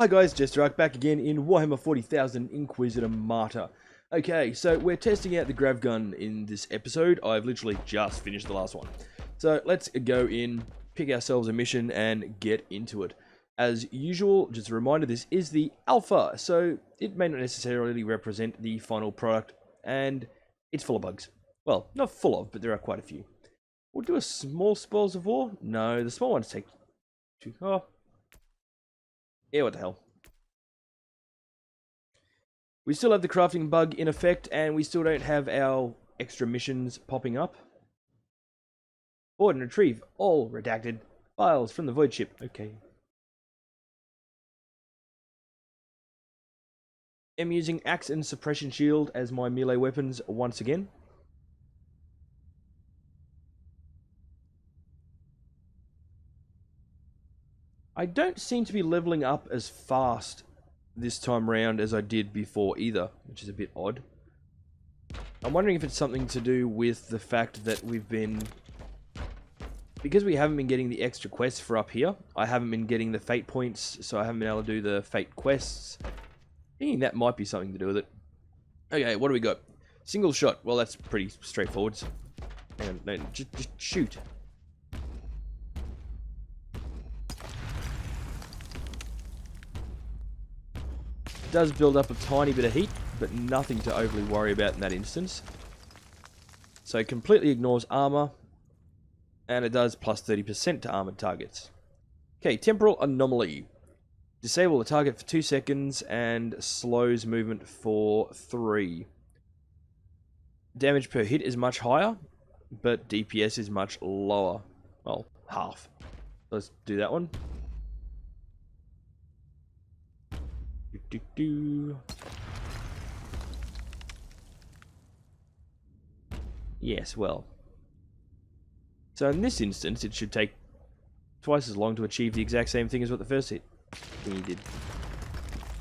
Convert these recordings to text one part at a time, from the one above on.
Hi guys, JesterArke back again in Warhammer 40,000 Inquisitor Martyr. Okay, so we're testing out the Grav gun in this episode. I've literally just finished the last one. So let's go in, pick ourselves a mission and get into it. As usual, just a reminder, this is the alpha, so it may not necessarily represent the final product, and it's full of bugs. Well, not full of, but there are quite a few. We'll do a small spoils of war? No, the small ones take two. Oh. Yeah, what the hell. We still have the crafting bug in effect, and we still don't have our extra missions popping up. Board and retrieve all redacted files from the void ship. Okay. I'm using axe and suppression shield as my melee weapons once again. I don't seem to be leveling up as fast this time round as I did before either, which is a bit odd. I'm wondering if it's something to do with the fact that because we haven't been getting the extra quests for up here, I haven't been getting the fate points, so I haven't been able to do the fate quests. Thinking that might be something to do with it. Okay, what do we got? Single shot. Well, that's pretty straightforward. Hang on, no, just shoot. Does build up a tiny bit of heat, but nothing to overly worry about in that instance. So it completely ignores armor, and it does plus 30% to armored targets. Okay, temporal anomaly. Disable the target for 2 seconds and slows movement for 3. Damage per hit is much higher, but DPS is much lower. Well, half. Let's do that one. Yes, well. So in this instance, it should take twice as long to achieve the exact same thing as what the first hit thingy did.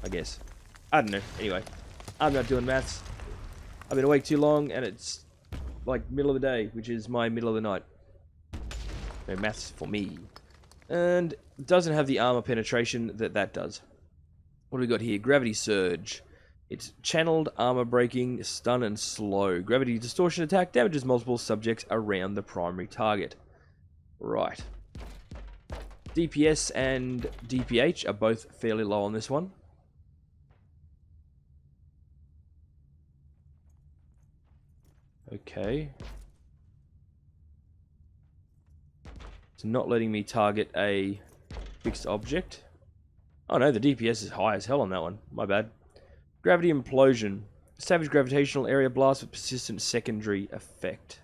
I guess. I don't know. Anyway, I'm not doing maths. I've been awake too long, and it's like middle of the day, which is my middle of the night. No maths for me. And it doesn't have the armor penetration that does. What do we got here? Gravity Surge. It's channeled, armor breaking, stun, and slow. Gravity distortion attack damages multiple subjects around the primary target. Right. DPS and DPH are both fairly low on this one. Okay. It's not letting me target a fixed object. Oh no, the DPS is high as hell on that one. My bad. Gravity Implosion. Savage gravitational area blast with persistent secondary effect.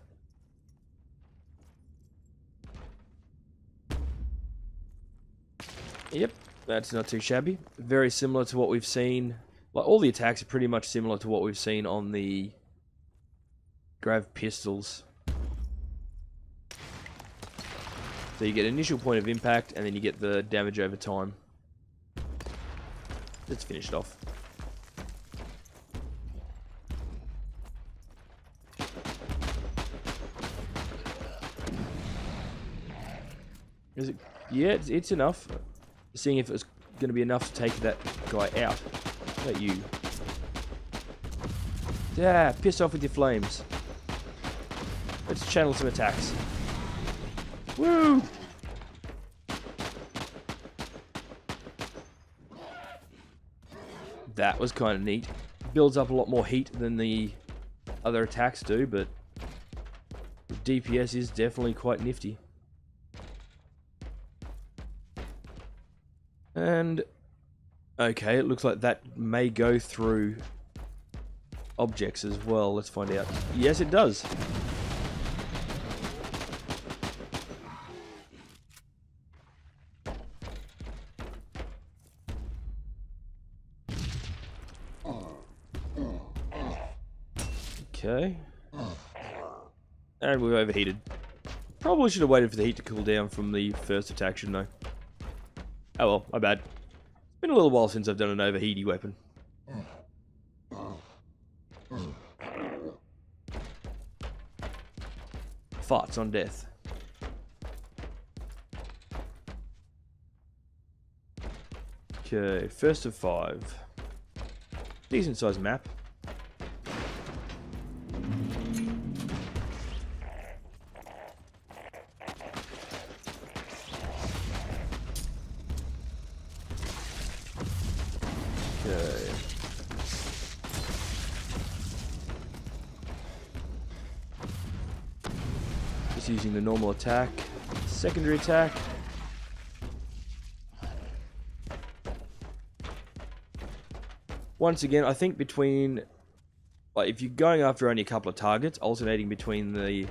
Yep, that's not too shabby. Very similar to what we've seen. Like, all the attacks are pretty much similar to what we've seen on the Grav pistols. So you get initial point of impact, and then you get the damage over time. Let's finish it off. Is it? Yeah, it's enough. Seeing if it was going to be enough to take that guy out. Not you. Yeah, piss off with your flames. Let's channel some attacks. Woo! That was kind of neat. Builds up a lot more heat than the other attacks do, but DPS is definitely quite nifty. And okay, it looks like that may go through objects as well. Let's find out. Yes, it does. Okay. And we've overheated. Probably should have waited for the heat to cool down from the first attack, shouldn't I? Oh well, my bad. It's been a little while since I've done an overheaty weapon. Farts on death. Okay, first of 5. Decent sized map. Okay. Just using the normal attack. Secondary attack. Once again, I think between, like, if you're going after only a couple of targets, alternating between the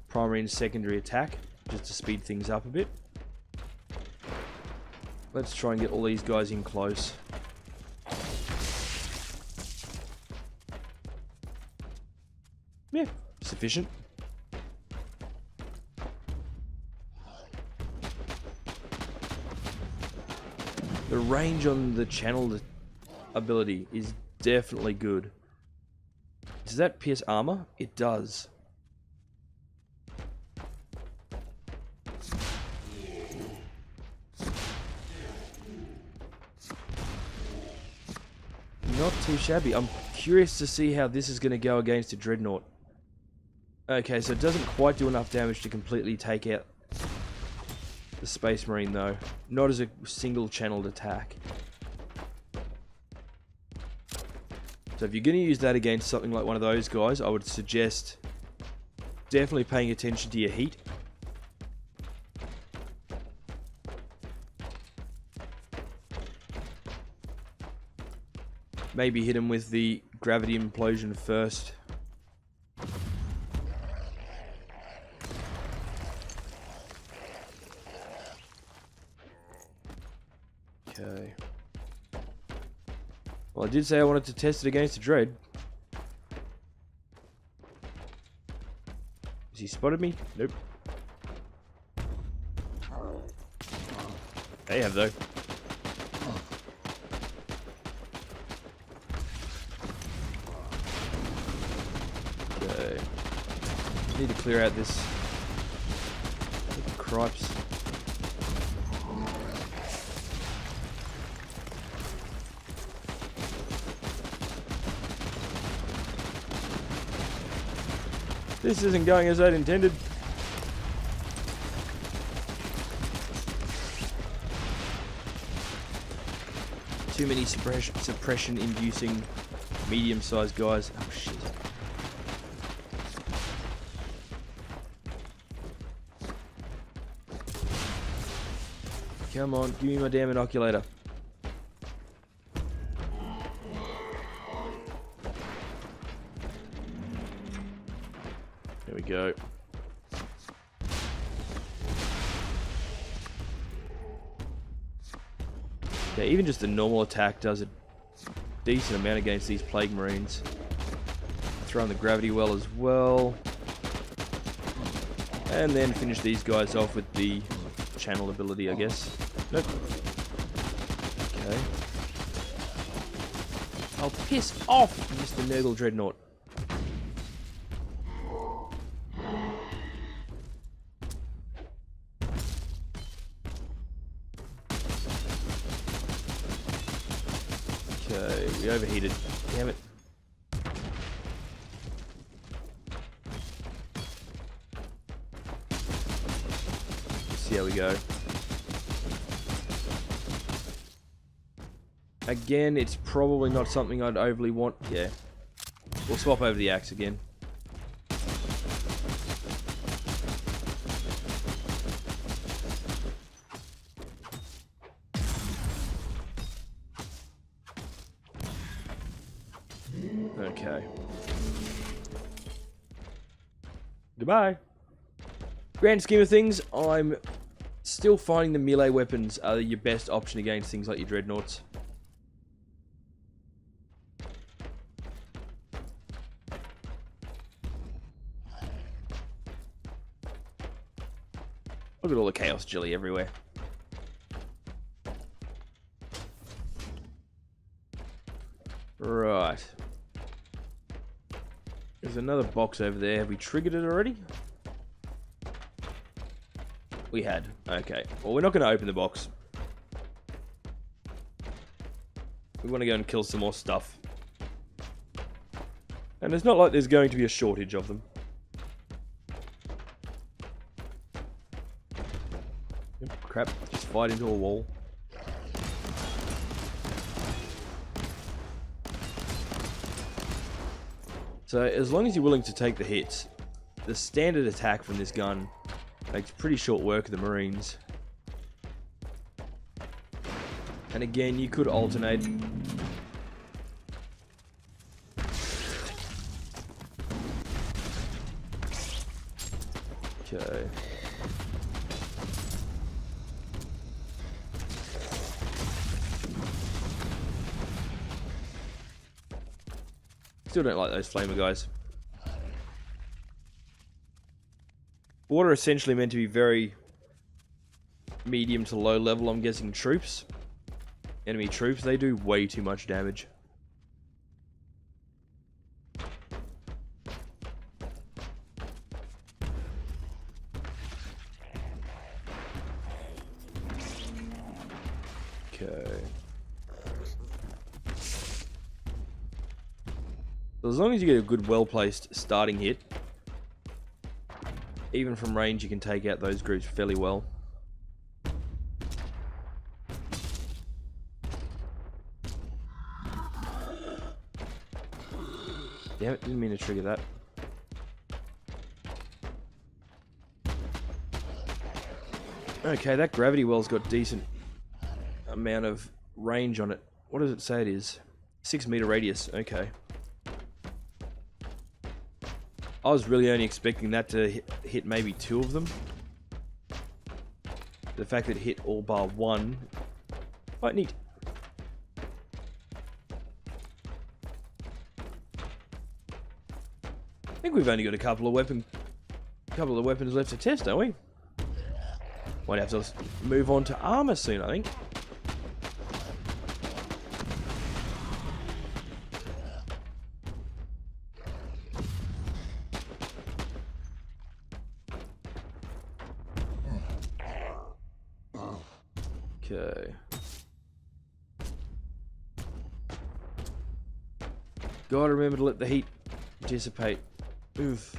primary and secondary attack, just to speed things up a bit. Let's try and get all these guys in close. Yeah, sufficient. The range on the channel ability is definitely good. Does that pierce armor? It does. Not too shabby. I'm curious to see how this is going to go against a dreadnought. Okay, so it doesn't quite do enough damage to completely take out the Space Marine though. Not as a single channeled attack. So if you're going to use that against something like one of those guys, I would suggest definitely paying attention to your heat. Maybe hit him with the gravity implosion first. Okay. Well, I did say I wanted to test it against a dread. Has he spotted me? Nope. They have though. Okay. Need to clear out this cripes. This isn't going as I'd intended. Too many suppression-inducing medium-sized guys. Oh shit. Come on, give me my damn inoculator. There we go. Yeah, even just a normal attack does a decent amount against these Plague Marines. Throw in the gravity well as well. And then finish these guys off with the channel ability, I guess. Nope. Okay. Oh, piss off, Mr. Nurgle Dreadnought. Okay, we overheated. Damn it. Let's see how we go. Again, it's probably not something I'd overly want. Yeah. We'll swap over the axe again. Okay. Goodbye. Grand scheme of things, I'm still finding the melee weapons are your best option against things like your dreadnoughts. Look at all the chaos jelly everywhere. Right. There's another box over there. Have we triggered it already? We had. Okay. Well, we're not going to open the box. We want to go and kill some more stuff. And it's not like there's going to be a shortage of them. Crap, just fight into a wall. So as long as you're willing to take the hits, the standard attack from this gun makes pretty short work of the Marines. And again, you could alternate. Okay. Still don't like those flamer guys. Water essentially meant to be very medium to low level, I'm guessing troops. Enemy troops, they do way too much damage. Okay. So as long as you get a good, well-placed starting hit, even from range you can take out those groups fairly well. Damn it, didn't mean to trigger that. Okay, that gravity well's got decent amount of range on it. What does it say it is? 6 meter radius, okay. I was really only expecting that to hit maybe 2 of them. The fact that it hit all bar 1, quite neat. I think we've only got a couple of weapons left to test, don't we? Might have to move on to armor soon, I think. Okay. Gotta remember to let the heat dissipate. Oof.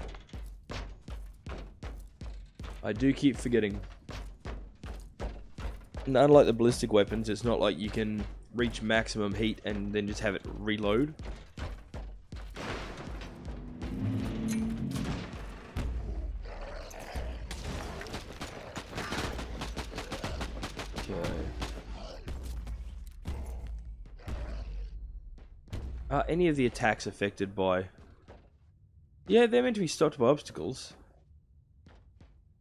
I do keep forgetting. And unlike the ballistic weapons, it's not like you can reach maximum heat and then just have it reload. Are any of the attacks affected by... Yeah, they're meant to be stopped by obstacles.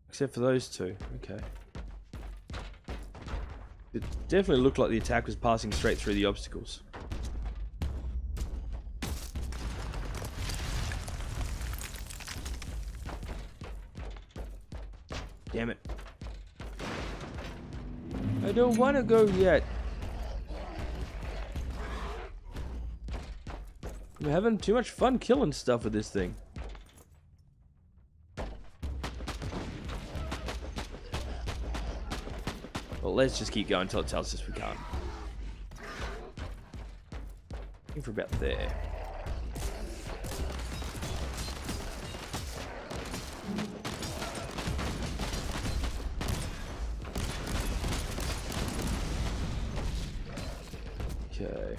Except for those two. Okay. It definitely looked like the attack was passing straight through the obstacles. Damn it. I don't want to go yet. I'm having too much fun killing stuff with this thing. Well, let's just keep going until it tells us we can't. Looking for about there. Okay.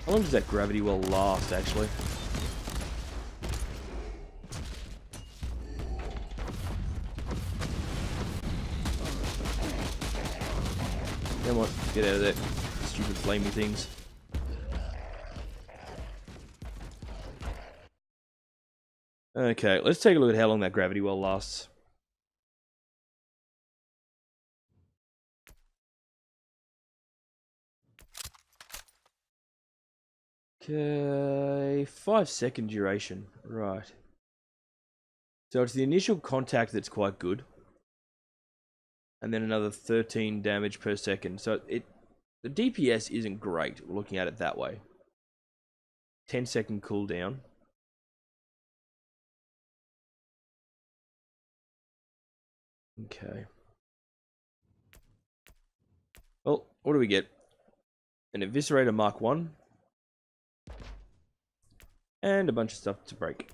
How long does that gravity well last, actually? Come on, get out of there. Stupid flamey things. Okay, let's take a look at how long that gravity well lasts. Okay, 5-second duration. Right. So it's the initial contact that's quite good. And then another 13 damage per second. So the DPS isn't great, looking at it that way. 10-second cooldown. I'm Okay. Well, what do we get? An Eviscerator Mark 1. And a bunch of stuff to break.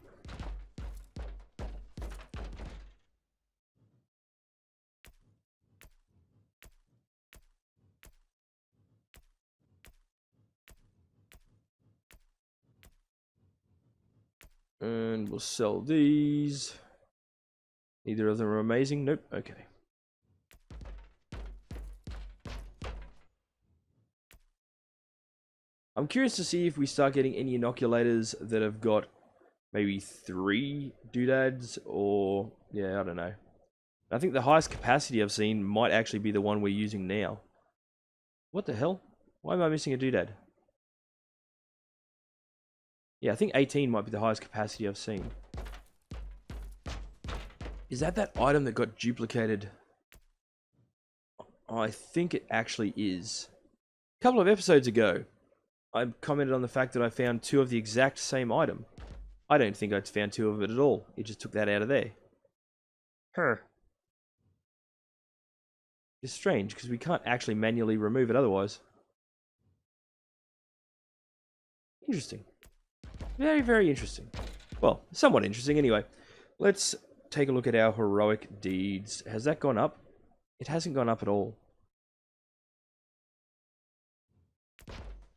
And we'll sell these. Neither of them are amazing. Nope. Okay. I'm curious to see if we start getting any inoculators that have got maybe 3 doodads or... yeah, I don't know. I think the highest capacity I've seen might actually be the one we're using now. What the hell? Why am I missing a doodad? Yeah, I think 18 might be the highest capacity I've seen. Is that item that got duplicated? I think it actually is. A couple of episodes ago, I commented on the fact that I found 2 of the exact same item. I don't think I'd found 2 of it at all. It just took that out of there. It's strange, because we can't actually manually remove it otherwise. Interesting. Very, very interesting. Well, somewhat interesting anyway. Let's take a look at our heroic deeds. Has that gone up? It hasn't gone up at all.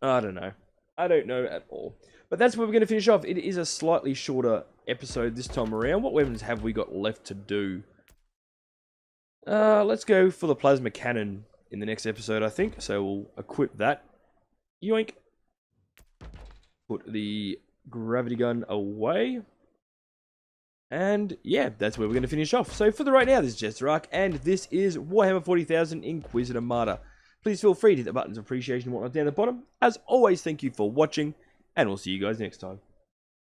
I don't know. I don't know at all. But that's where we're going to finish off. It is a slightly shorter episode this time around. What weapons have we got left to do? Let's go for the plasma cannon in the next episode, I think. So we'll equip that. Yoink. Put the gravity gun away. And yeah, that's where we're going to finish off. So for the right now, this is JesterArke, and this is Warhammer 40,000 Inquisitor Martyr. Please feel free to hit the buttons of appreciation and whatnot down the bottom. As always, thank you for watching, and we'll see you guys next time.